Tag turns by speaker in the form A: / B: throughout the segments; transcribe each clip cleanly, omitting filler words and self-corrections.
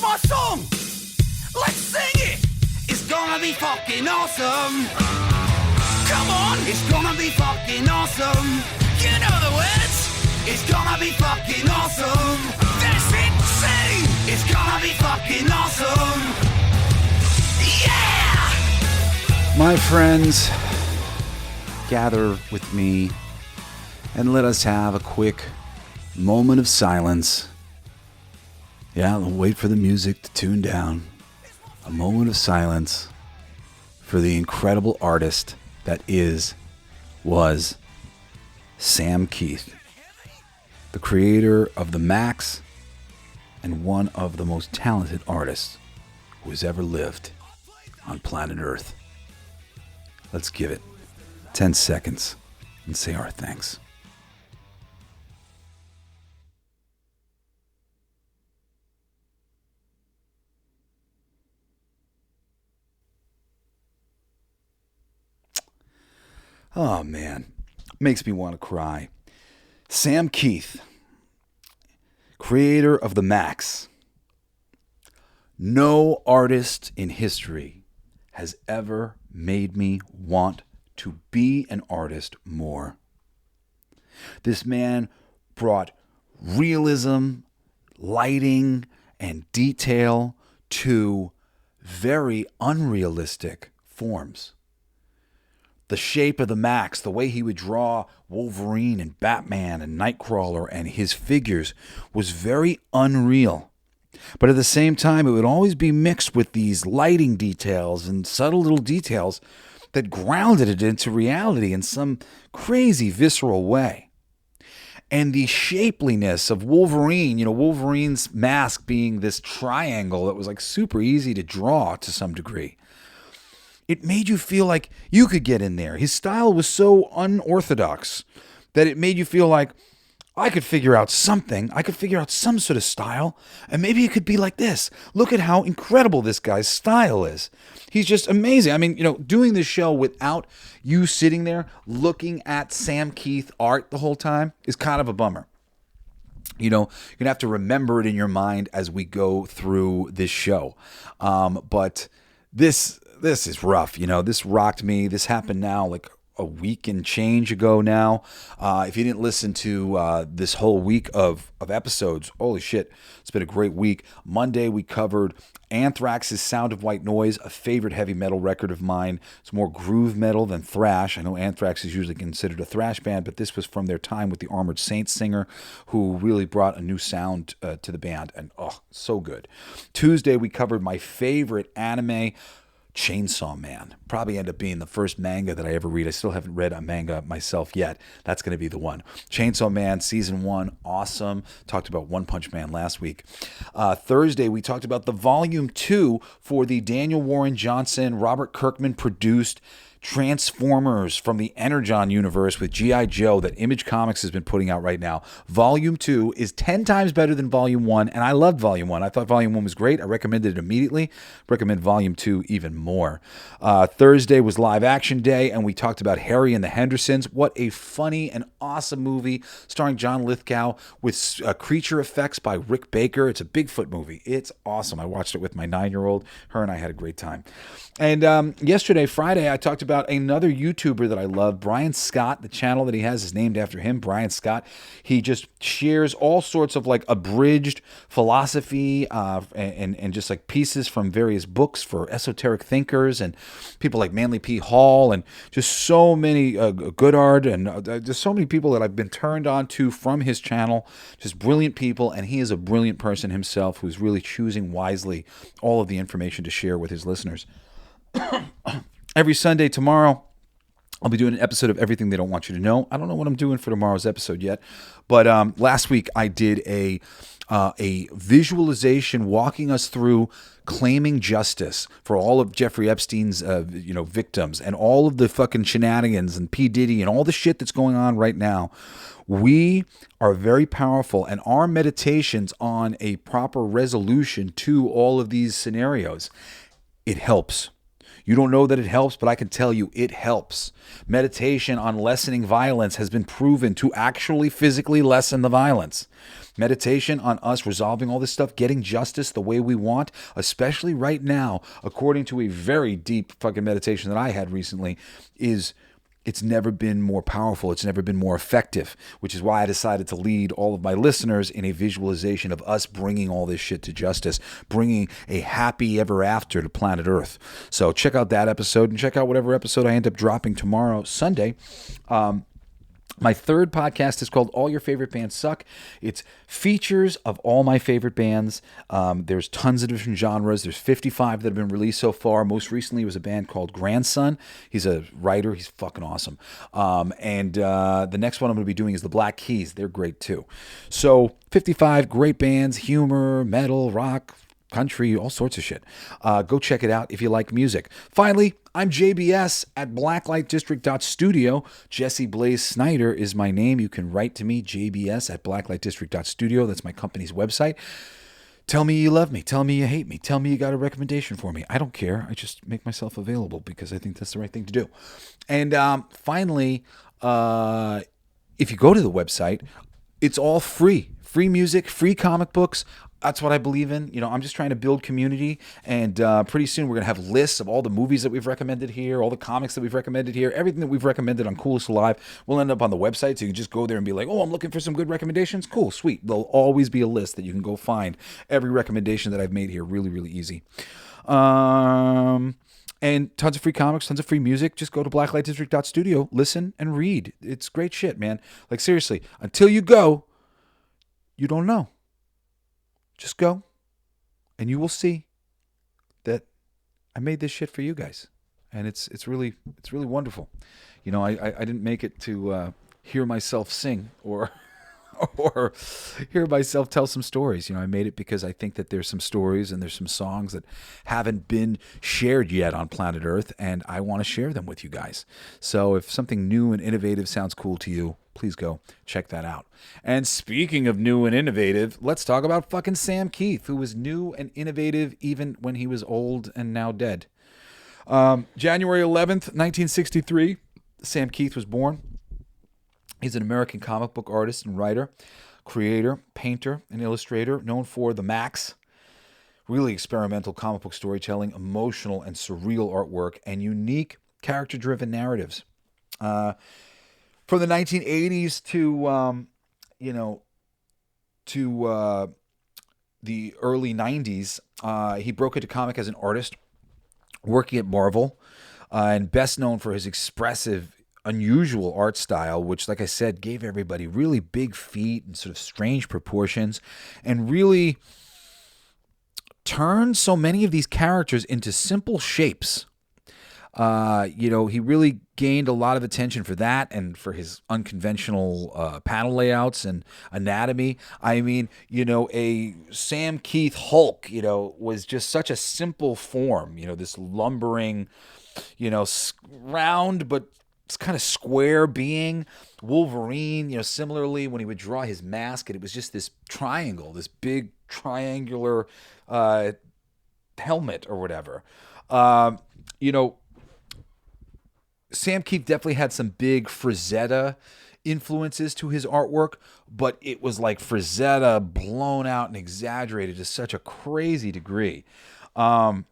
A: my song. Let's sing it. It's gonna be fucking awesome. Come on, it's gonna be fucking awesome. You know the words. It's gonna be fucking awesome. That's insane. It's gonna be fucking awesome. Yeah!
B: My friends, gather with me and let us have a quick moment of silence. Yeah, I'll wait for the music to tune down. A moment of silence for the incredible artist that was Sam Kieth, the creator of the Maxx and one of the most talented artists who has ever lived on planet Earth. Let's give it 10 seconds and say our thanks. Oh man, makes me want to cry. Sam Kieth, creator of the Maxx. No artist in history has ever made me want to be an artist more. This man brought realism, lighting, and detail to very unrealistic forms. The shape of the Maxx, the way he would draw Wolverine and Batman and Nightcrawler and his figures was very unreal. But at the same time, it would always be mixed with these lighting details and subtle little details that grounded it into reality in some crazy, visceral way. And the shapeliness of Wolverine, Wolverine's mask being this triangle that was like super easy to draw to some degree. It made you feel like you could get in there. His style was so unorthodox that it made you feel like I could figure out something. I could figure out some sort of style, and maybe it could be like this. Look at how incredible this guy's style is. He's just amazing. I mean, doing this show without you sitting there looking at Sam Kieth art the whole time is kind of a bummer. You're going to have to remember it in your mind as we go through this show. But this is rough. This rocked me. This happened now like a week and change ago now. If you didn't listen to this whole week of episodes, holy shit, it's been a great week. Monday, we covered Anthrax's Sound of White Noise, a favorite heavy metal record of mine. It's more groove metal than thrash. I know Anthrax is usually considered a thrash band, but this was from their time with the Armored Saints singer, who really brought a new sound to the band, and so good. Tuesday, we covered my favorite anime, Chainsaw Man. Probably end up being the first manga that I ever read. I still haven't read a manga myself yet. That's going to be the one. Chainsaw Man Season 1, awesome. Talked about One Punch Man last week. Thursday, we talked about the Volume 2 for the Daniel Warren Johnson, Robert Kirkman produced Transformers from the Energon universe with G.I. Joe that Image Comics has been putting out right now. Volume 2 is 10 times better than Volume 1, and I loved Volume 1. I thought Volume 1 was great. I recommended it immediately. Recommend Volume 2 even more. Thursday was Live Action Day, and we talked about Harry and the Hendersons. What a funny and awesome movie starring John Lithgow with creature effects by Rick Baker. It's a Bigfoot movie. It's awesome. I watched it with my 9-year-old. Her and I had a great time. And yesterday, Friday, I talked about another YouTuber that I love, Brian Scott. The channel that he has is named after him, Brian Scott. He just shares all sorts of like abridged philosophy and just like pieces from various books for esoteric thinkers and people like Manly P. Hall and just so many Goodard and just so many people that I've been turned on to from his channel. Just brilliant people, and he is a brilliant person himself who's really choosing wisely all of the information to share with his listeners. Every Sunday tomorrow, I'll be doing an episode of Everything They Don't Want You to Know. I don't know what I'm doing for tomorrow's episode yet, but last week I did a visualization walking us through claiming justice for all of Jeffrey Epstein's victims and all of the fucking shenanigans and P. Diddy and all the shit that's going on right now. We are very powerful, and our meditations on a proper resolution to all of these scenarios, it helps. You don't know that it helps, but I can tell you it helps. Meditation on lessening violence has been proven to actually physically lessen the violence. Meditation on us resolving all this stuff, getting justice the way we want, especially right now, according to a very deep fucking meditation that I had recently, it's never been more powerful. It's never been more effective, which is why I decided to lead all of my listeners in a visualization of us bringing all this shit to justice, bringing a happy ever after to planet Earth. So check out that episode and check out whatever episode I end up dropping tomorrow, Sunday. My third podcast is called All Your Favorite Bands Suck. It's features of all my favorite bands. There's tons of different genres. There's 55 that have been released so far. Most recently was a band called Grandson. He's a writer. He's fucking awesome. And the next one I'm going to be doing is the Black Keys. They're great too. So 55 great bands, humor, metal, rock, country, all sorts of shit. Go check it out if you like music. Finally, I'm JBS at blacklightdistrict.studio. Jesse Blaze Snider is my name. You can write to me, JBS at blacklightdistrict.studio. That's my company's website. Tell me you love me. Tell me you hate me. Tell me you got a recommendation for me. I don't care. I just make myself available because I think that's the right thing to do. And finally, if you go to the website, it's all free. Free music, free comic books. That's what I believe in. You know, I'm just trying to build community, and pretty soon we're going to have lists of all the movies that we've recommended here, all the comics that we've recommended here, everything that we've recommended on Coolest Alive will end up on the website, so you can just go there and be like, oh, I'm looking for some good recommendations. Cool, sweet. There'll always be a list that you can go find every recommendation that I've made here. Really, really easy. And tons of free comics, tons of free music. Just go to blacklightdistrict.studio, listen, and read. It's great shit, man. Like, seriously, until you go, you don't know. Just go, and you will see that I made this shit for you guys, and it's really wonderful. You know, I didn't make it to hear myself sing or or hear myself tell some stories. You know, I made it because I think that there's some stories and there's some songs that haven't been shared yet on planet Earth, and I want to share them with you guys. So if something new and innovative sounds cool to you, please go check that out. And speaking of new and innovative, let's talk about fucking Sam Kieth, who was new and innovative even when he was old and now dead. January 11th, 1963, Sam Kieth was born. He's an American comic book artist and writer, creator, painter, and illustrator, known for the Maxx, really experimental comic book storytelling, emotional and surreal artwork, and unique character-driven narratives. From the 1980s to the early 90s, he broke into comic as an artist, working at Marvel, and best known for his expressive, unusual art style, which, like I said, gave everybody really big feet and sort of strange proportions, and really turned so many of these characters into simple shapes. He really gained a lot of attention for that and for his unconventional panel layouts and anatomy. I mean, a Sam Kieth Hulk, was just such a simple form, this lumbering, round but it's kind of square being. Wolverine, similarly, when he would draw his mask, it was just this triangle, this big triangular helmet or whatever. Sam Kieth definitely had some big Frazetta influences to his artwork, but it was like Frazetta blown out and exaggerated to such a crazy degree. The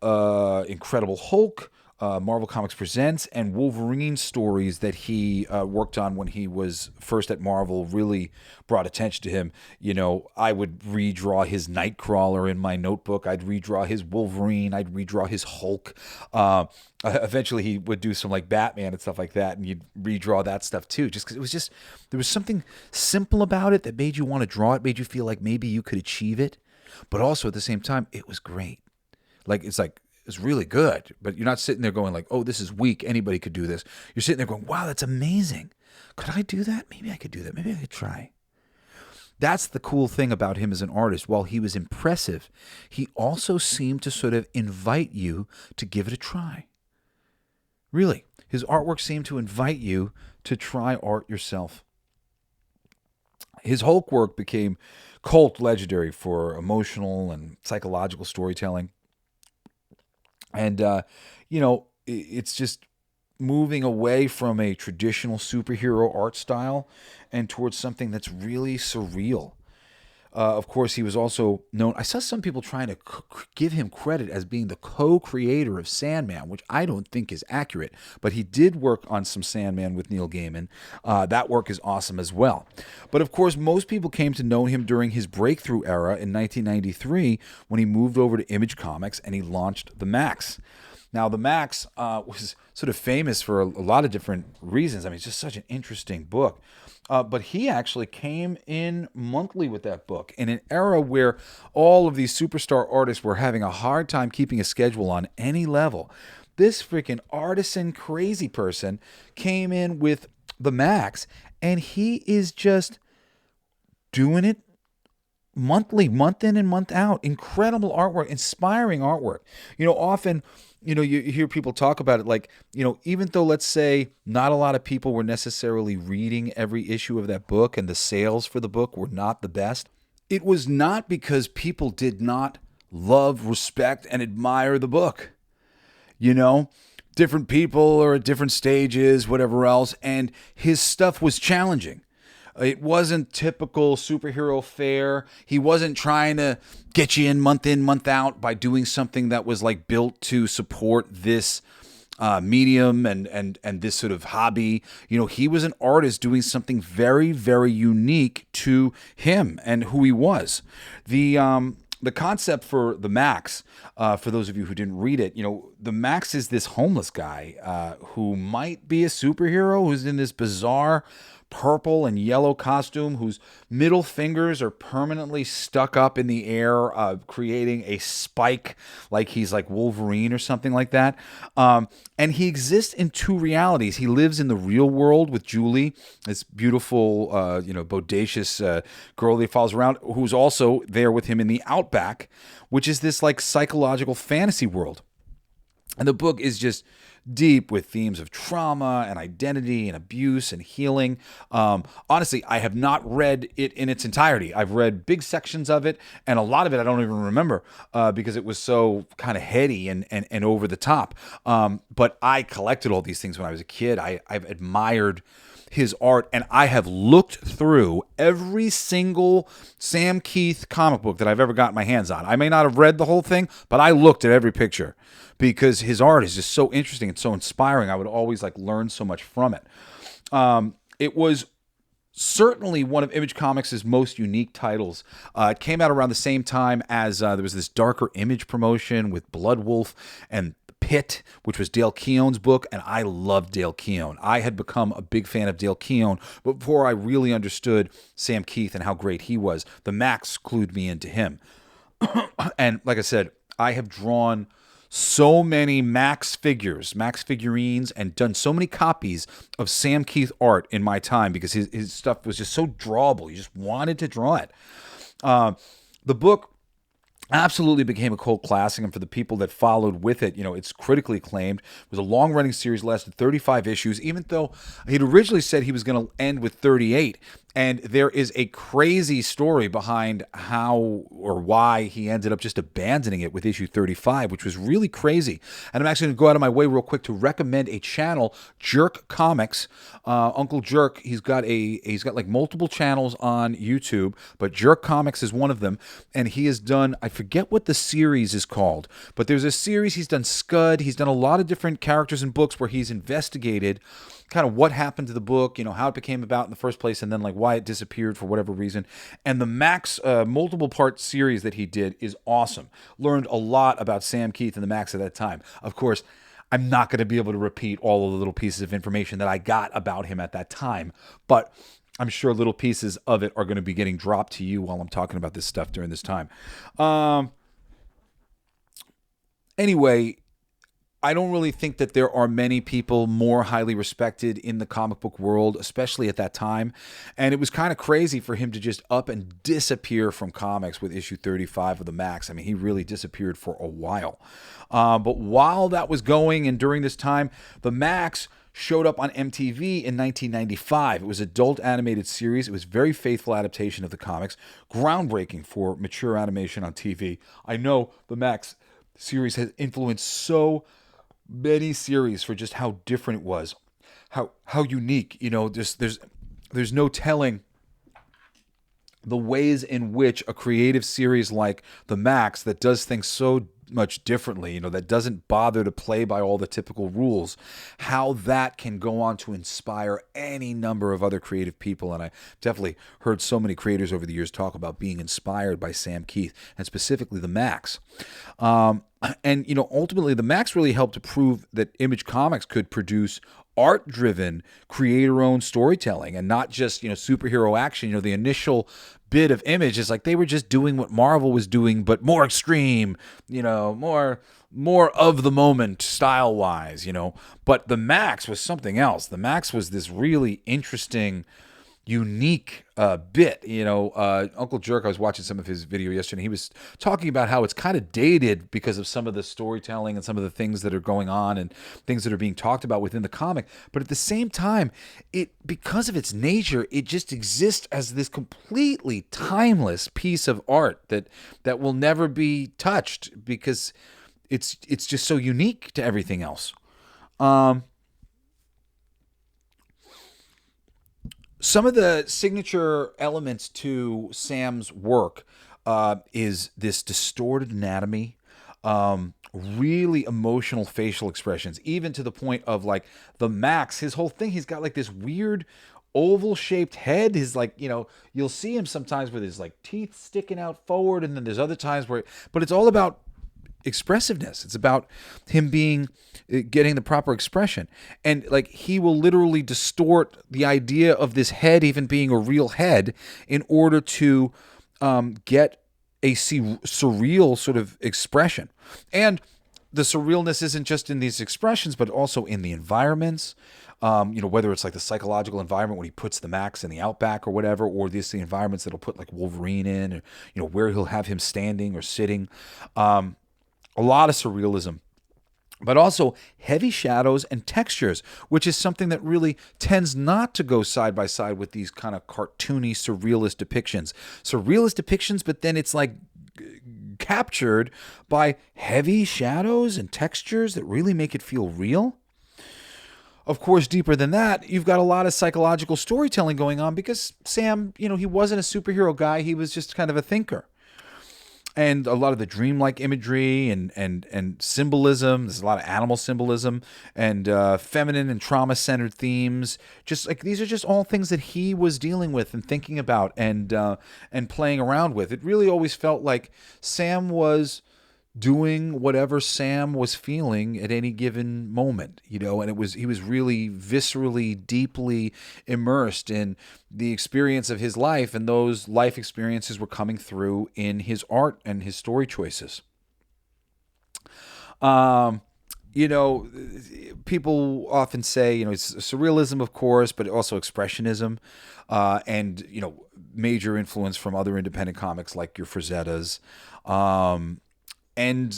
B: Incredible Hulk, Marvel Comics Presents, and Wolverine stories that he worked on when he was first at Marvel really brought attention to him. I would redraw his Nightcrawler in my notebook. I'd redraw his Wolverine. I'd redraw his Hulk. Eventually, he would do some like Batman and stuff like that, and you'd redraw that stuff too. Just because there was something simple about it that made you want to draw it, made you feel like maybe you could achieve it, but also at the same time, it was great. It's really good, but you're not sitting there going like, oh, this is weak. Anybody could do this. You're sitting there going, wow, that's amazing. Could I do that? Maybe I could do that. Maybe I could try. That's the cool thing about him as an artist. While he was impressive, he also seemed to sort of invite you to give it a try. Really, his artwork seemed to invite you to try art yourself. His Hulk work became cult legendary for emotional and psychological storytelling. And, it's just moving away from a traditional superhero art style and towards something that's really surreal. Of course, he was also known. I saw some people trying to give him credit as being the co-creator of Sandman, which I don't think is accurate. But he did work on some Sandman with Neil Gaiman. That work is awesome as well. But of course, most people came to know him during his breakthrough era in 1993 when he moved over to Image Comics and he launched the Maxx. Now, the Maxx was sort of famous for a lot of different reasons. I mean, it's just such an interesting book. But he actually came in monthly with that book in an era where all of these superstar artists were having a hard time keeping a schedule on any level. This freaking artisan crazy person came in with the Maxx, and he is just doing it monthly, month in and month out. Incredible artwork, inspiring artwork. Often, you hear people talk about it like, even though, let's say, not a lot of people were necessarily reading every issue of that book and the sales for the book were not the best, it was not because people did not love, respect, and admire the book. Different people are at different stages, whatever else, and his stuff was challenging. It wasn't typical superhero fare. He wasn't trying to get you in, month out by doing something that was like built to support this medium and this sort of hobby. He was an artist doing something very, very unique to him and who he was. The concept for the Maxx, for those of you who didn't read it, the Maxx is this homeless guy who might be a superhero, who's in this bizarre purple and yellow costume, whose middle fingers are permanently stuck up in the air, creating a spike like he's like Wolverine or something like that. And he exists in two realities. He lives in the real world with Julie, this beautiful, bodacious girl that he follows around, who's also there with him in the Outback, which is this like psychological fantasy world. And the book is just deep with themes of trauma and identity and abuse and healing. Honestly, I have not read it in its entirety. I've read big sections of it, and a lot of it I don't even remember because it was so kind of heady and over the top. But I collected all these things when I was a kid. I've admired his art, and I have looked through every single Sam Kieth comic book that I've ever gotten my hands on. I may not have read the whole thing, but I looked at every picture because his art is just so interesting and so inspiring. I would always learn so much from it. It was certainly one of Image Comics' most unique titles. It came out around the same time as there was this Darker Image promotion with Blood Wolf and Pit, which was Dale Keown's book, and I loved Dale Keown. I had become a big fan of Dale Keown before I really understood Sam Kieth and how great he was. The Maxx clued me into him. And like I said, I have drawn so many Maxx figurines, and done so many copies of Sam Kieth art in my time because his stuff was just so drawable. You just wanted to draw it. The book absolutely became a cult classic, and for the people that followed with it, it's critically acclaimed. It was a long-running series, lasted 35 issues, even though he'd originally said he was going to end with 38. And there is a crazy story behind how or why he ended up just abandoning it with issue 35, which was really crazy. And I'm actually going to go out of my way real quick to recommend a channel, Jerk Comics. Uncle Jerk, he's got multiple channels on YouTube, but Jerk Comics is one of them. And he has done, I forget what the series is called, but there's a series, he's done Scud, he's done a lot of different characters and books where he's investigated kind of what happened to the book, how it became about in the first place, and then why it disappeared for whatever reason. And the Maxx multiple part series that he did is awesome. Learned a lot about Sam Kieth and the Maxx at that time. Of course, I'm not going to be able to repeat all of the little pieces of information that I got about him at that time, but I'm sure little pieces of it are going to be getting dropped to you while I'm talking about this stuff during this time. Anyway, I don't really think that there are many people more highly respected in the comic book world, especially at that time. And it was kind of crazy for him to just up and disappear from comics with issue 35 of the Maxx. I mean, he really disappeared for a while. But while that was going and during this time, the Maxx showed up on MTV in 1995. It was an adult animated series. It was a very faithful adaptation of the comics, groundbreaking for mature animation on TV. I know the Maxx series has influenced so many series for just how different it was, how unique. There's no telling the ways in which a creative series like the Maxx that does things so much differently, that doesn't bother to play by all the typical rules, how that can go on to inspire any number of other creative people. And I definitely heard so many creators over the years talk about being inspired by Sam Kieth and specifically the Maxx. And ultimately the Maxx really helped to prove that Image Comics could produce art-driven, creator-owned storytelling and not just, superhero action. The initial bit of Image is like they were just doing what Marvel was doing, but more extreme, more of the moment style-wise, But the Maxx was something else. The Maxx was this really interesting, unique bit. Uncle Jerk, I was watching some of his video yesterday, and he was talking about how it's kind of dated because of some of the storytelling and some of the things that are going on and things that are being talked about within the comic. But at the same time, because of its nature, it just exists as this completely timeless piece of art that will never be touched because it's just so unique to everything else. Some of the signature elements to Sam's work is this distorted anatomy, really emotional facial expressions, even to the point of like the Maxx, his whole thing, he's got like this weird oval-shaped head. His you'll see him sometimes with his like teeth sticking out forward, and then there's other times but it's all about expressiveness. It's about him getting the proper expression, and like he will literally distort the idea of this head even being a real head in order to get a surreal sort of expression. And the surrealness isn't just in these expressions, but also in the environments. Whether it's like the psychological environment when he puts the Maxx in the outback or whatever, or the environments that'll put like Wolverine in, or where he'll have him standing or sitting. A lot of surrealism, but also heavy shadows and textures, which is something that really tends not to go side by side with these kind of cartoony surrealist depictions. But then it's like captured by heavy shadows and textures that really make it feel real. Of course, deeper than that, you've got a lot of psychological storytelling going on because Sam, he wasn't a superhero guy. He was just kind of a thinker. And a lot of the dreamlike imagery and symbolism. There's a lot of animal symbolism and feminine and trauma-centered themes. Just like these are just all things that he was dealing with and thinking about and playing around with. It really always felt like Sam was doing whatever Sam was feeling at any given moment, and he was really viscerally, deeply immersed in the experience of his life, and those life experiences were coming through in his art and his story choices. People often say, it's surrealism, of course, but also expressionism, and major influence from other independent comics like your Frazettas. And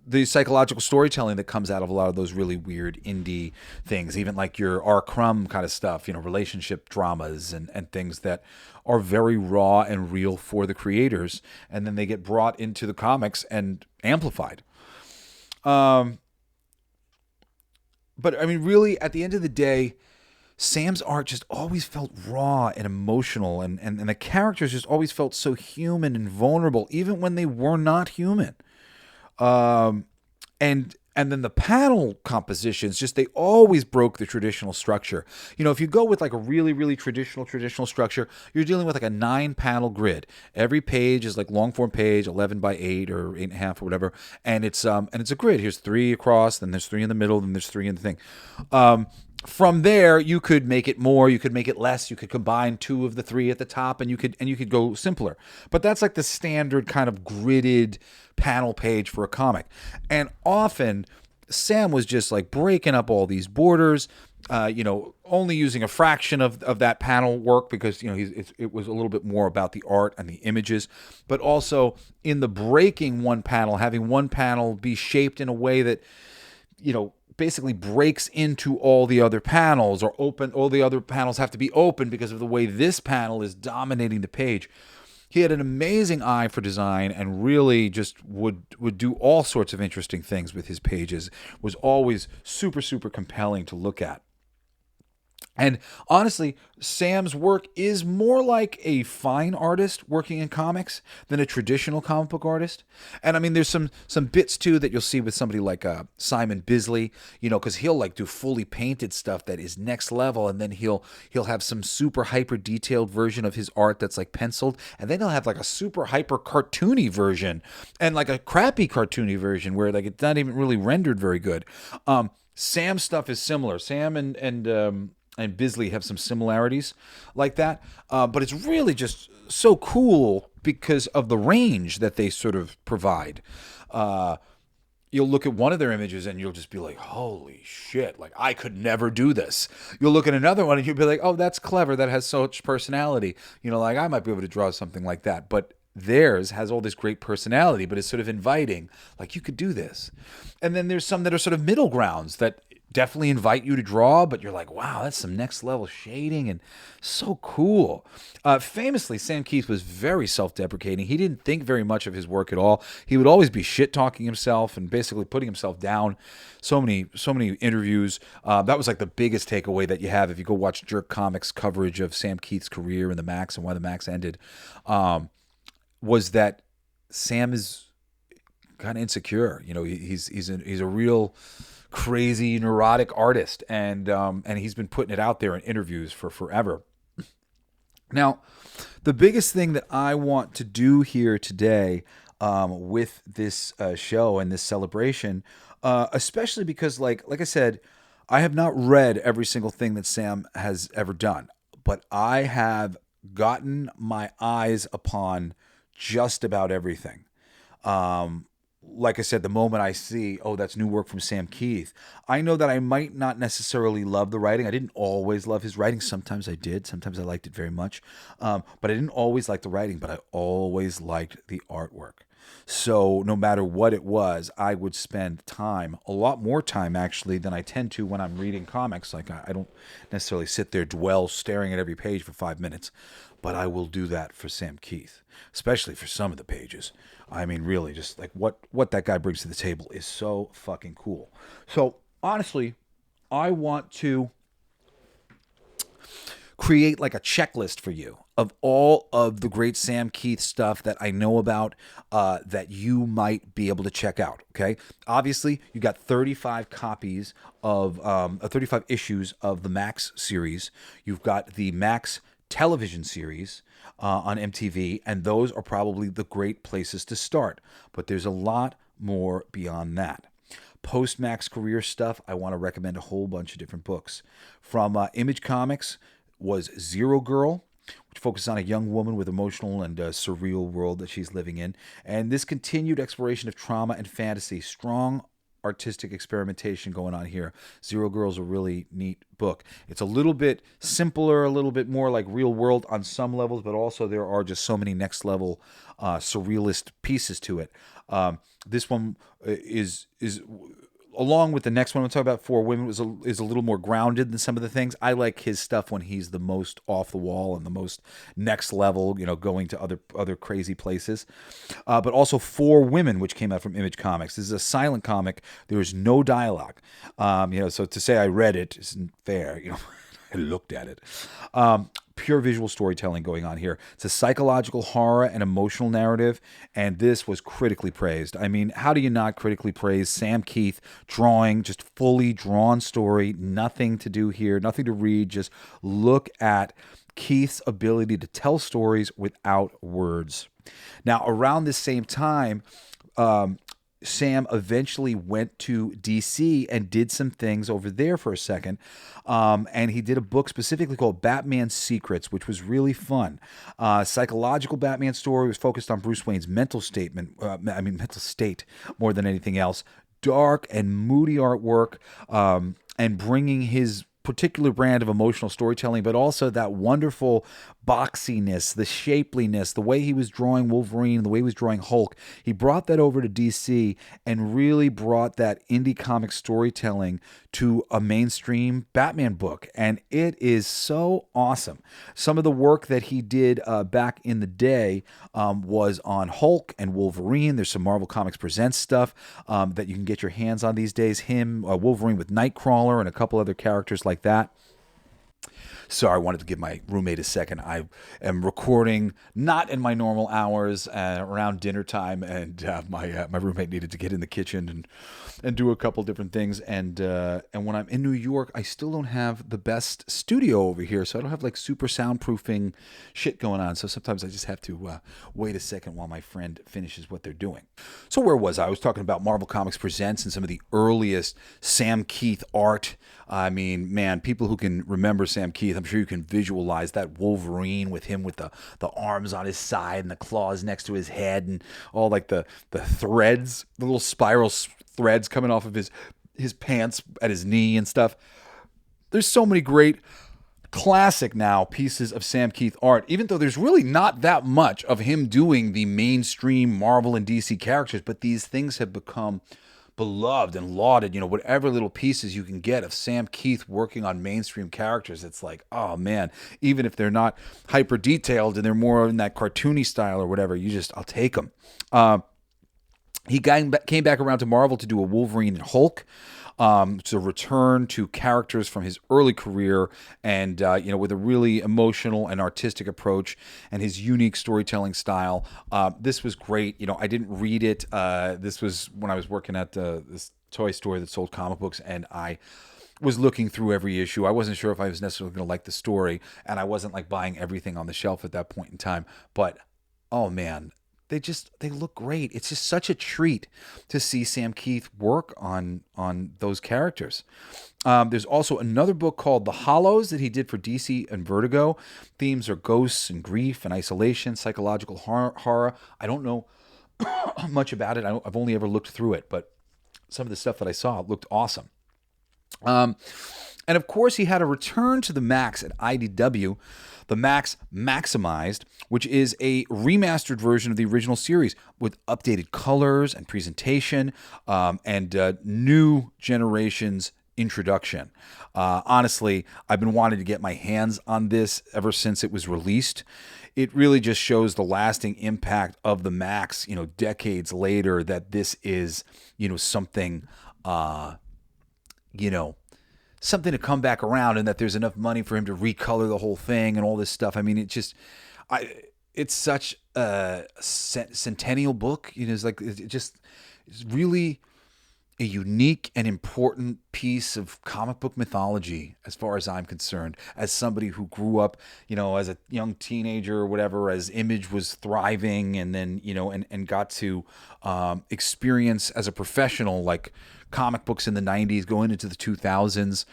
B: the psychological storytelling that comes out of a lot of those really weird indie things, even like your R.I.P kind of stuff, relationship dramas and things that are very raw and real for the creators, and then they get brought into the comics and amplified. But I mean, really, at the end of the day, Sam's art just always felt raw and emotional, and the characters just always felt so human and vulnerable, even when they were not human. And then the panel compositions, they always broke the traditional structure. If you go with like a really, really traditional structure, you're dealing with like a 9-panel grid. Every page is like long form page, 11 by 8 or 8.5 or whatever. And it's a grid. Here's 3 across, then there's 3 in the middle, then there's 3 in the thing. From there, you could make it more, you could make it less, you could combine 2 of the 3 at the top, and you could go simpler. But that's like the standard kind of gridded panel page for a comic. And often Sam was just like breaking up all these borders, only using a fraction of that panel work because it was a little bit more about the art and the images, but also in the breaking one panel, having one panel be shaped in a way that basically breaks into all the other panels, or open. All the other panels have to be open because of the way this panel is dominating the page. he had an amazing eye for design and really just would do all sorts of interesting things with his pages. Was always super, super compelling to look at. And honestly, Sam's work is more like a fine artist working in comics than a traditional comic book artist. And I mean, there's some bits too that you'll see with somebody like Simon Bisley, because he'll like do fully painted stuff that is next level, and then he'll have some super hyper detailed version of his art that's like penciled, and then he'll have like a super hyper cartoony version and like a crappy cartoony version where like it's not even really rendered very good. Sam's stuff is similar. Sam and Bisley have some similarities like that. But it's really just so cool because of the range that they sort of provide. You'll look at one of their images and you'll just be like, holy shit, like I could never do this. You'll look at another one and you'll be like, oh, that's clever. That has so much personality. Like I might be able to draw something like that. But theirs has all this great personality, but it's sort of inviting, like you could do this. And then there's some that are sort of middle grounds that definitely invite you to draw, but you're like, wow, that's some next level shading and so cool. Famously, Sam Kieth was very self-deprecating. He didn't think very much of his work at all. He would always be shit-talking himself and basically putting himself down. So many interviews. That was like the biggest takeaway that you have if you go watch Jerk Comics coverage of Sam Kieth's career in the Maxx and why the Maxx ended, was that Sam is kind of insecure. He's a real crazy neurotic artist, and he's been putting it out there in interviews for forever. Now, the biggest thing that I want to do here today with this show and this celebration, especially because like I said, I have not read every single thing that Sam has ever done, but I have gotten my eyes upon just about everything. Like I said, the moment I see, oh, that's new work from Sam Kieth, I know that I might not necessarily love the writing. I didn't always love his writing. Sometimes I did. Sometimes I liked it very much. But I didn't always like the writing, but I always liked the artwork. So no matter what it was, I would spend time, a lot more time actually than I tend to when I'm reading comics. Like I don't necessarily sit there, dwell, staring at every page for 5 minutes. But I will do that for Sam Kieth, especially for some of the pages. I mean, really, just like what that guy brings to the table is so fucking cool. So honestly, I want to create like a checklist for you of all of the great Sam Kieth stuff that I know about that you might be able to check out. Okay, obviously you got 35 copies of 35 issues of the Maxx series. You've got the Maxx television series on MTV, and those are probably the great places to start. But there's a lot more beyond that. Post-Maxx career stuff, I want to recommend a whole bunch of different books. From Image Comics was Zero Girl, which focuses on a young woman with emotional and surreal world that she's living in. And this continued exploration of trauma and fantasy, strong artistic experimentation going on here. Zero Girl is a really neat book. It's a little bit simpler, a little bit more like real world on some levels, but also there are just so many next level surrealist pieces to it. This one is along with the next one I'm talking about, For Women, is a little more grounded than some of the things. I like his stuff when he's the most off the wall and the most next level, going to other crazy places. But also For Women, which came out from Image Comics. This is a silent comic. There is no dialogue. So to say I read it isn't fair. I looked at it. Pure visual storytelling going on here. It's a psychological horror and emotional narrative, and this was critically praised. I mean, how do you not critically praise Sam Kieth drawing, just fully drawn story, nothing to do here, nothing to read, just look at Kieth's ability to tell stories without words. Now, around this same time, Sam eventually went to DC and did some things over there for a second. And he did a book specifically called Batman Secrets, which was really fun. Psychological Batman story, was focused on Bruce Wayne's mental state more than anything else. Dark and moody artwork, and bringing his particular brand of emotional storytelling, but also that wonderful boxiness, the shapeliness, the way he was drawing Wolverine, the way he was drawing Hulk. He brought that over to DC and really brought that indie comic storytelling to a mainstream Batman book, and it is so awesome. Some of the work that he did back in the day was on Hulk and Wolverine. There's some Marvel Comics Presents stuff that you can get your hands on these days. Wolverine with Nightcrawler and a couple other characters like that. Sorry, I wanted to give my roommate a second. I am recording not in my normal hours around dinner time, and my roommate needed to get in the kitchen and do a couple different things. And when I'm in New York, I still don't have the best studio over here, so I don't have like super soundproofing shit going on. So sometimes I just have to wait a second while my friend finishes what they're doing. So where was I? I was talking about Marvel Comics Presents and some of the earliest Sam Kieth art. I mean, man, people who can remember Sam Kieth, I'm sure you can visualize that Wolverine with him with the arms on his side and the claws next to his head and all like the threads, the little spiral threads coming off of his pants at his knee and stuff. There's so many great classic now pieces of Sam Kieth art, even though there's really not that much of him doing the mainstream Marvel and DC characters, but these things have become beloved and lauded. You know, whatever little pieces you can get of Sam Kieth working on mainstream characters, it's like, oh man, even if they're not hyper detailed and they're more in that cartoony style or whatever, I'll take them. He came back around to Marvel to do a Wolverine and Hulk. To return to characters from his early career and, with a really emotional and artistic approach and his unique storytelling style. This was great. I didn't read it. This was when I was working at this toy store that sold comic books, and I was looking through every issue. I wasn't sure if I was necessarily going to like the story, and I wasn't like buying everything on the shelf at that point in time. But, oh man, they look great. It's just such a treat to see Sam Kieth work on those characters. There's also another book called The Hollows that he did for DC and Vertigo. Themes are ghosts and grief and isolation, psychological horror. I don't know much about it. I've only ever looked through it, but some of the stuff that I saw looked awesome. And of course, he had a return to the Maxx at IDW, the Maxx Maximized, which is a remastered version of the original series with updated colors and presentation and new generation's introduction. Honestly, I've been wanting to get my hands on this ever since it was released. It really just shows the lasting impact of the Maxx, decades later, that this is, something, something to come back around, and that there's enough money for him to recolor the whole thing and all this stuff. I mean, it's such a centennial book. It's really a unique and important piece of comic book mythology, as far as I'm concerned, as somebody who grew up, as a young teenager or whatever, as Image was thriving, and then, and got to experience as a professional, like comic books in the 90s, going into the 2000s.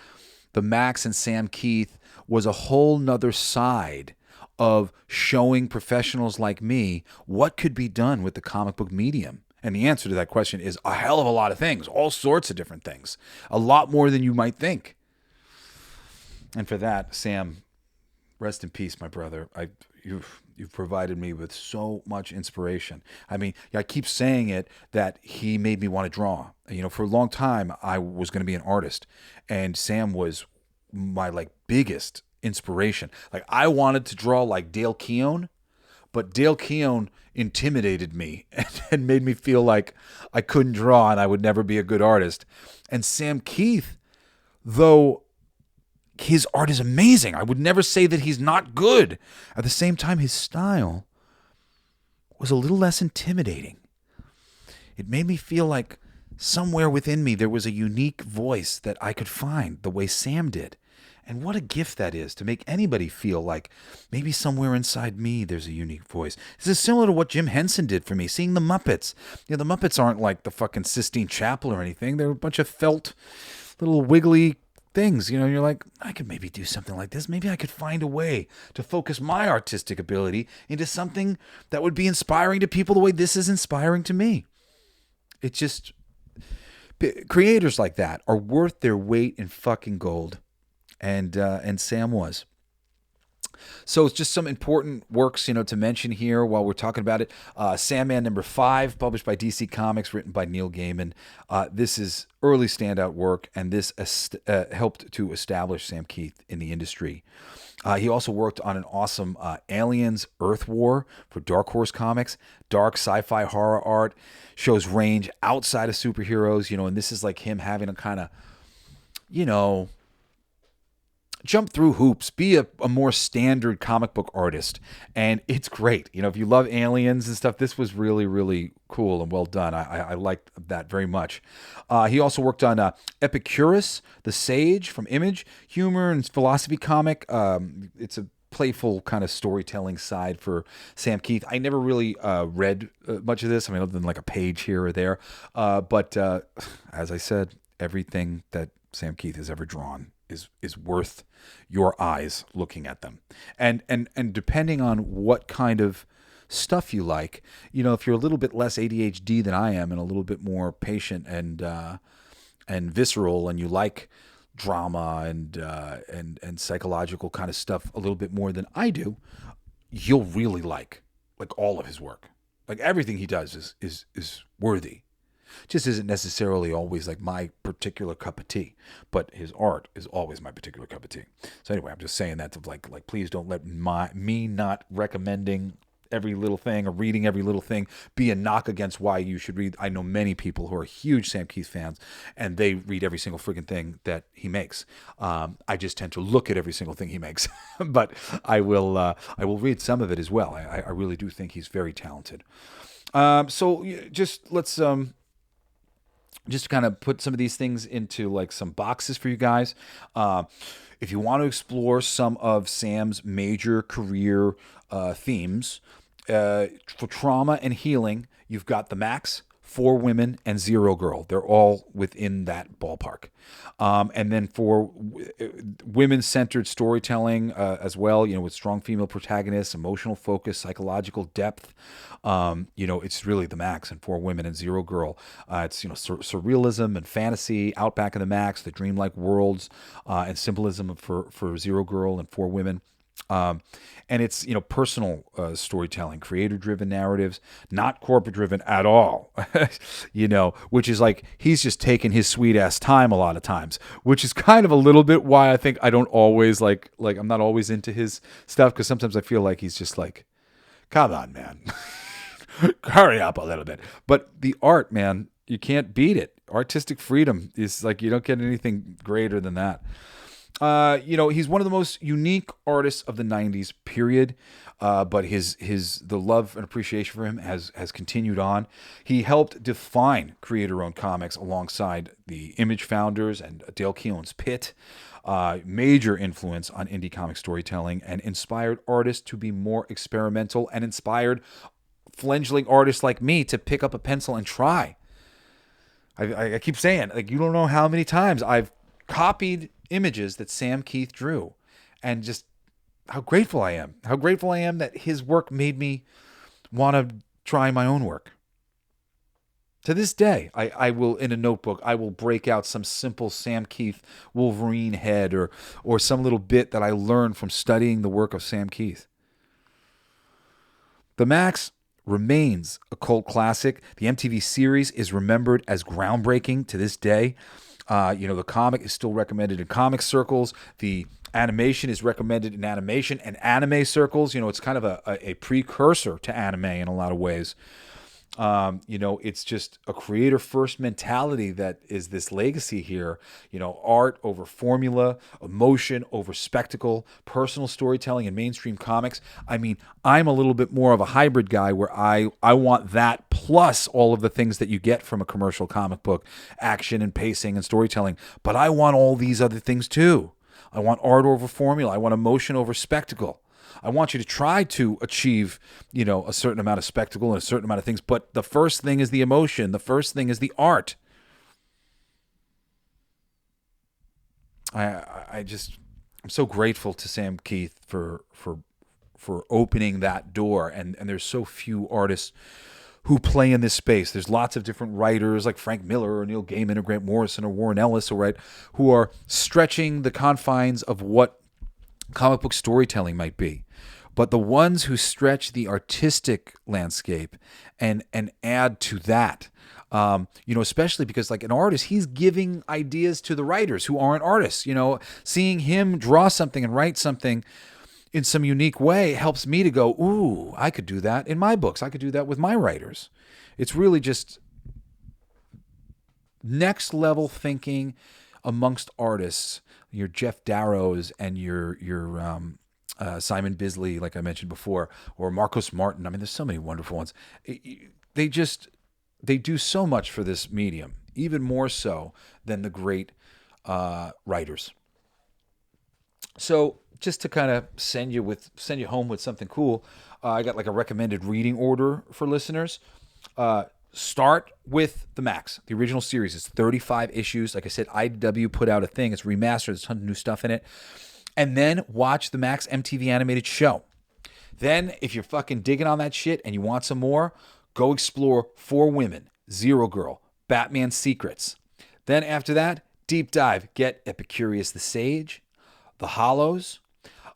B: The Maxx and Sam Kieth was a whole nother side of showing professionals like me what could be done with the comic book medium. And the answer to that question is a hell of a lot of things, all sorts of different things, a lot more than you might think. And for that, Sam, rest in peace, my brother. You've provided me with so much inspiration. I mean, I keep saying it, that he made me want to draw. For a long time, I was going to be an artist, and Sam was my biggest inspiration. I wanted to draw like Dale Keown, but Dale Keown intimidated me and made me feel like I couldn't draw and I would never be a good artist. And Sam Kieth, though his art is amazing, I would never say that he's not good. At the same time, his style was a little less intimidating. It made me feel like somewhere within me there was a unique voice that I could find the way Sam did. And what a gift that is, to make anybody feel like maybe somewhere inside me there's a unique voice. This is similar to what Jim Henson did for me, seeing the Muppets. The Muppets aren't like the fucking Sistine Chapel or anything. They're a bunch of felt, little wiggly things. You're like, I could maybe do something like this. Maybe I could find a way to focus my artistic ability into something that would be inspiring to people the way this is inspiring to me. It's just, creators like that are worth their weight in fucking gold. And Sam was. So it's just some important works, to mention here while we're talking about it. Sandman #5, published by DC Comics, written by Neil Gaiman. This is early standout work, and this helped to establish Sam Kieth in the industry. He also worked on an awesome Aliens Earth War for Dark Horse Comics. Dark sci-fi horror art, shows range outside of superheroes, and this is like him having a kind of, jump through hoops, be a more standard comic book artist. And it's great. If you love aliens and stuff, this was really, really cool and well done. I liked that very much. He also worked on Epicurus, the Sage from Image, humor and philosophy comic. It's a playful kind of storytelling side for Sam Kieth. I never really read much of this. Other than like a page here or there. But as I said, everything that Sam Kieth has ever drawn is worth your eyes looking at them. And depending on what kind of stuff you like, if you're a little bit less ADHD than I am and a little bit more patient and visceral, and you like drama and psychological kind of stuff a little bit more than I do, you'll really like all of his work. Like everything he does is worthy. Just isn't necessarily always like my particular cup of tea, but his art is always my particular cup of tea. So anyway, I'm just saying that to like please don't let me not recommending every little thing or reading every little thing be a knock against why you should read. I know many people who are huge Sam Kieth fans, and they read every single freaking thing that he makes. I just tend to look at every single thing he makes, but I will read some of it as well. I really do think he's very talented. So just let's just to kind of put some of these things into like some boxes for you guys. If you want to explore some of Sam's major career themes, for trauma and healing, you've got the Maxx, 4 Women, and Zero Girl. They're all within that ballpark. And then for women-centered storytelling as well, with strong female protagonists, emotional focus, psychological depth, it's really the Maxx and 4 Women and Zero Girl. It's, surrealism and fantasy, Outback in the Maxx, the dreamlike worlds, and symbolism for Zero Girl and 4 Women. And it's, personal storytelling, creator-driven narratives, not corporate-driven at all, which is like he's just taking his sweet-ass time a lot of times, which is kind of a little bit why I think I don't always like I'm not always into his stuff, because sometimes I feel like he's just like, come on, man, hurry up a little bit. But the art, man, you can't beat it. Artistic freedom is like you don't get anything greater than that. He's one of the most unique artists of the 90s period. But the love and appreciation for him has continued on. He helped define creator-owned comics alongside the Image founders and Dale Keown's Pit. Major influence on indie comic storytelling, and inspired artists to be more experimental, and inspired fledgling artists like me to pick up a pencil and try. I keep saying, you don't know how many times I've copied images that Sam Kieth drew, and just how grateful I am. How grateful I am that his work made me want to try my own work. To this day, I will, in a notebook, I will break out some simple Sam Kieth Wolverine head or some little bit that I learned from studying the work of Sam Kieth. The Maxx remains a cult classic. The MTV series is remembered as groundbreaking to this day. The comic is still recommended in comic circles. The animation is recommended in animation and anime circles. It's kind of a precursor to anime in a lot of ways. It's just a creator-first mentality that is this legacy here. Art over formula, emotion over spectacle, personal storytelling and mainstream comics. I'm a little bit more of a hybrid guy where I want that plus all of the things that you get from a commercial comic book, action and pacing and storytelling. But I want all these other things too. I want art over formula. I want emotion over spectacle. I want you to try to achieve, a certain amount of spectacle and a certain amount of things. But the first thing is the emotion. The first thing is the art. I'm so grateful to Sam Kieth for opening that door. And there's so few artists who play in this space. There's lots of different writers like Frank Miller or Neil Gaiman or Grant Morrison or Warren Ellis, who are stretching the confines of what comic book storytelling might be. But the ones who stretch the artistic landscape and add to that, especially because like an artist, he's giving ideas to the writers who aren't artists. Seeing him draw something and write something in some unique way helps me to go, ooh, I could do that in my books. I could do that with my writers. It's really just next level thinking amongst artists. Your Jeff Darrows and your Simon Bisley, like I mentioned before, or Marcos Martin. I mean, there's so many wonderful ones. They do so much for this medium, even more so than the great writers. So just to kind of send you home with something cool, I got like a recommended reading order for listeners. Start with the Maxx, the original series. It's 35 issues. Like I said, IDW put out a thing. It's remastered. There's a ton of new stuff in it. And then watch the Maxx MTV animated show. Then, if you're fucking digging on that shit and you want some more, go explore For Women, Zero Girl, Batman Secrets. Then after that, deep dive. Get Epicurious the Sage, The Hollows,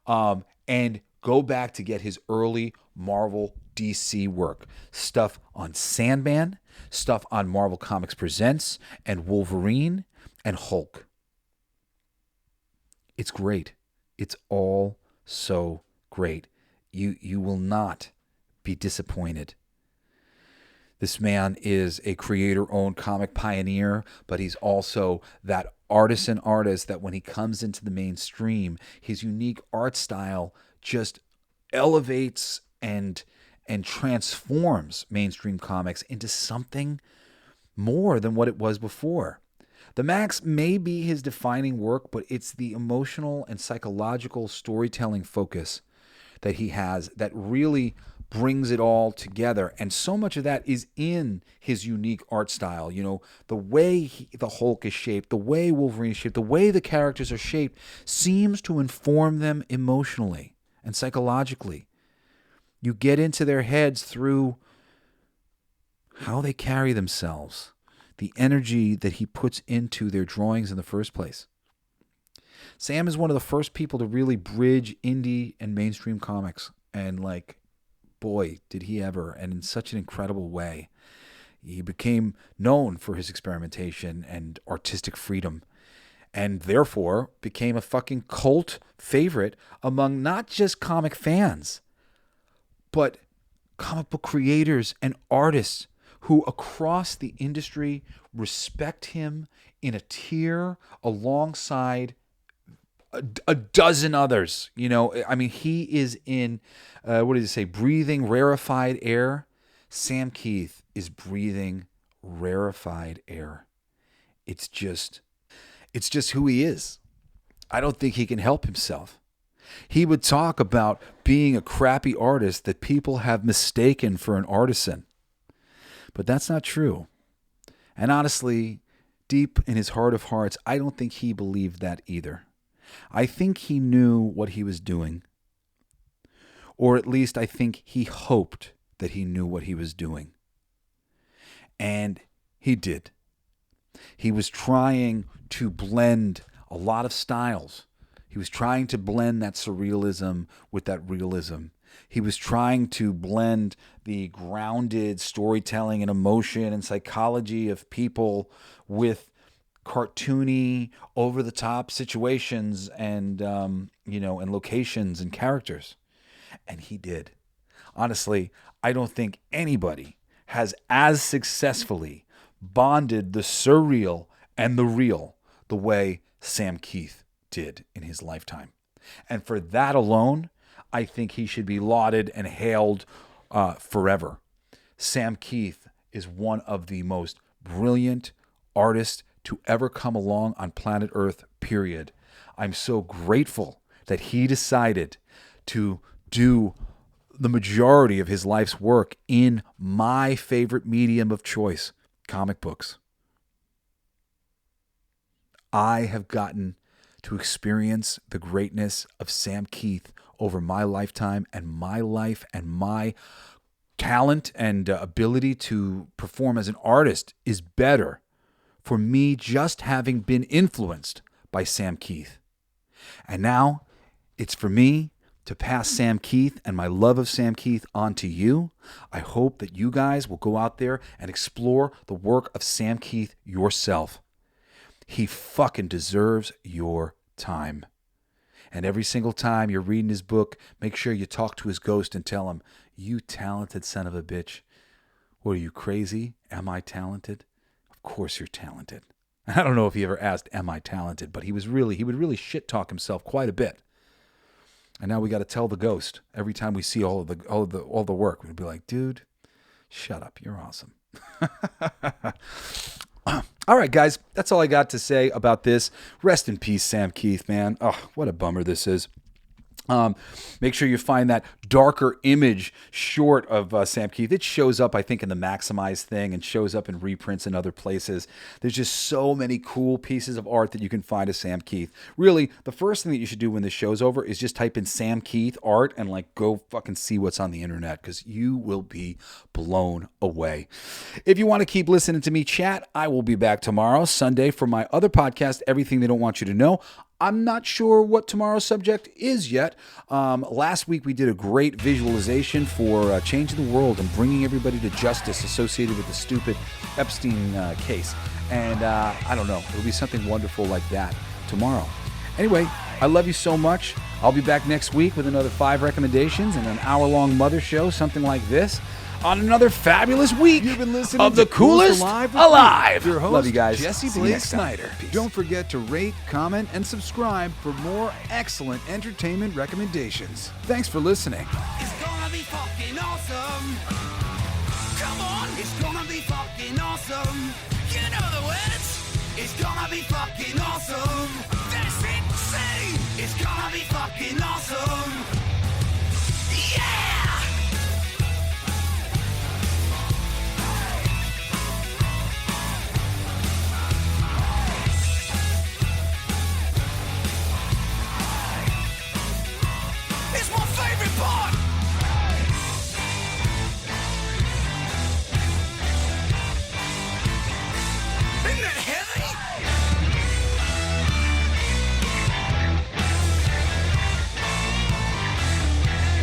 B: and go back to get his early Marvel DC work. Stuff on Sandman, stuff on Marvel Comics Presents, and Wolverine, and Hulk. It's great. It's all so great. You will not be disappointed. This man is a creator-owned comic pioneer, but he's also that artisan artist that when he comes into the mainstream, his unique art style just elevates and transforms mainstream comics into something more than what it was before. The Maxx may be his defining work, but it's the emotional and psychological storytelling focus that he has that really brings it all together. And so much of that is in his unique art style. The way the Hulk is shaped, the way Wolverine is shaped, the way the characters are shaped seems to inform them emotionally and psychologically. You get into their heads through how they carry themselves, the energy that he puts into their drawings in the first place. Sam is one of the first people to really bridge indie and mainstream comics. And boy, did he ever, and in such an incredible way. He became known for his experimentation and artistic freedom, and therefore became a fucking cult favorite among not just comic fans, but comic book creators and artists who across the industry respect him in a tier alongside a dozen others. He is in, what did he say, breathing rarefied air. Sam Kieth is breathing rarefied air. It's just who he is. I don't think he can help himself. He would talk about being a crappy artist that people have mistaken for an artisan. But that's not true. And honestly, deep in his heart of hearts, I don't think he believed that either. I think he knew what he was doing. Or at least I think he hoped that he knew what he was doing. And he did. He was trying to blend a lot of styles. He was trying to blend that surrealism with that realism. He was trying to blend the grounded storytelling and emotion and psychology of people with cartoony, over-the-top situations and and locations and characters. And he did. Honestly, I don't think anybody has as successfully bonded the surreal and the real the way Sam Kieth did in his lifetime. And for that alone, I think he should be lauded and hailed forever. Sam Kieth is one of the most brilliant artists to ever come along on planet Earth, period. I'm so grateful that he decided to do the majority of his life's work in my favorite medium of choice, comic books. I have gotten to experience the greatness of Sam Kieth over my lifetime, and my life and my talent and ability to perform as an artist is better for me just having been influenced by Sam Kieth. And now it's for me to pass Sam Kieth and my love of Sam Kieth on to you. I hope that you guys will go out there and explore the work of Sam Kieth yourself. He fucking deserves your time. And every single time you're reading his book, make sure you talk to his ghost and tell him, you talented son of a bitch. What are you, crazy? Am I talented? Of course you're talented. I don't know if he ever asked, am I talented? But he would really shit talk himself quite a bit. And now we got to tell the ghost every time we see all the work. We'd be like, dude, shut up. You're awesome. All right, guys, that's all I got to say about this. Rest in peace, Sam Kieth, man. Oh, what a bummer this is. Make sure you find that darker image short of Sam Kieth. It shows up, I think, in the Maximize thing and shows up in reprints in other places. There's just so many cool pieces of art that you can find of Sam Kieth. Really, the first thing that you should do when this show's over is just type in Sam Kieth art and go fucking see what's on the internet, because you will be blown away. If you want to keep listening to me chat, I will be back tomorrow, Sunday, for my other podcast, Everything They Don't Want You to Know. I'm not sure what tomorrow's subject is yet. Last week we did a great visualization for changing the world and bringing everybody to justice associated with the stupid Epstein case. And I don't know, it'll be something wonderful like that tomorrow. Anyway, I love you so much. I'll be back next week with another 5 recommendations and an hour-long mother show, something like this, on another fabulous week
C: You've been listening
B: of the
C: to Coolest
B: coolest
C: Alive
B: alive.
C: with your host,
B: Love you guys.
C: Jesse
B: See you
C: Blaze
B: next time.
C: Snider.
B: Peace.
C: Don't forget to rate, comment, and subscribe for more excellent entertainment recommendations. Thanks for listening.
A: It's gonna be fucking awesome. Come on, it's gonna be fucking awesome. You know the words. It's gonna be fucking awesome. That's it, say. It's gonna be fucking awesome. Yeah! It's my favorite part. Isn't it heavy?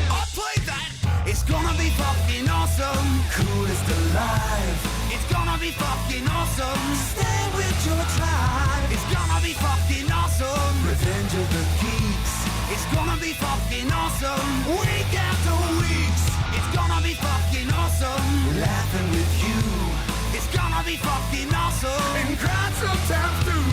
A: I played that. It's gonna be fucking awesome. Coolest alive. It's gonna be fucking awesome. Stay with your tribe. It's gonna be fucking awesome. Revenge of the Geeks. It's gonna be fucking awesome. Week after weeks. It's gonna be fucking awesome. Laughing with you. It's gonna be fucking awesome. And crying sometimes too.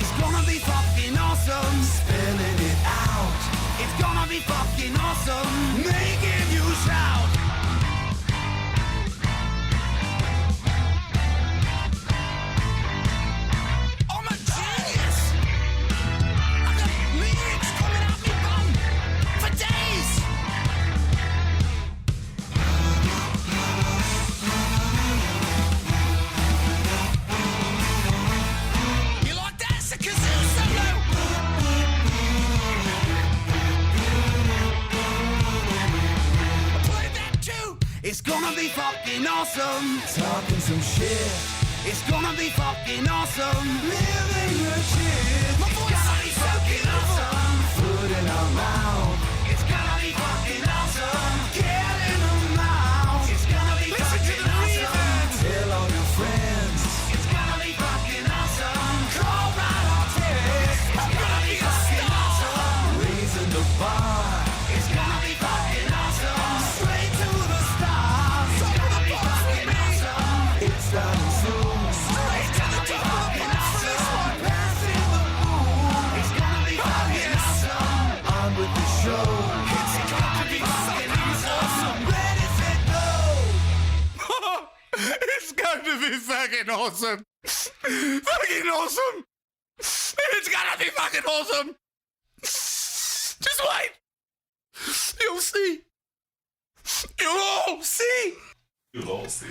A: It's gonna be fucking awesome. Spelling it out. It's gonna be fucking awesome. Making you shout. I'm a genius. I got lyrics coming out me bum for days. You like that? It's a kazoo solo. I played that too. It's gonna be fucking awesome. Talking some shit. It's gonna be fucking awesome. Living your shit. My voice is fucking awesome. Food in our mouth. It's gonna be fucking awesome. Get in the mouth. It's gonna be fucking awesome. Tell all your friends. It's gonna be fucking awesome. Call right or text. It's gonna be fucking awesome. Raising the bar. It's gonna be fucking awesome. Straight to the stars. It's gonna be fucking awesome. It's starting soon. Straight to the top. Passing the moon. It's gonna be fucking awesome. On with the show. It's gonna be fucking awesome. Ready, set, go.
D: It's going to be fucking awesome. Fucking awesome. It's gonna be fucking awesome. Just wait. You'll see. You'll all see.
E: You'll all see.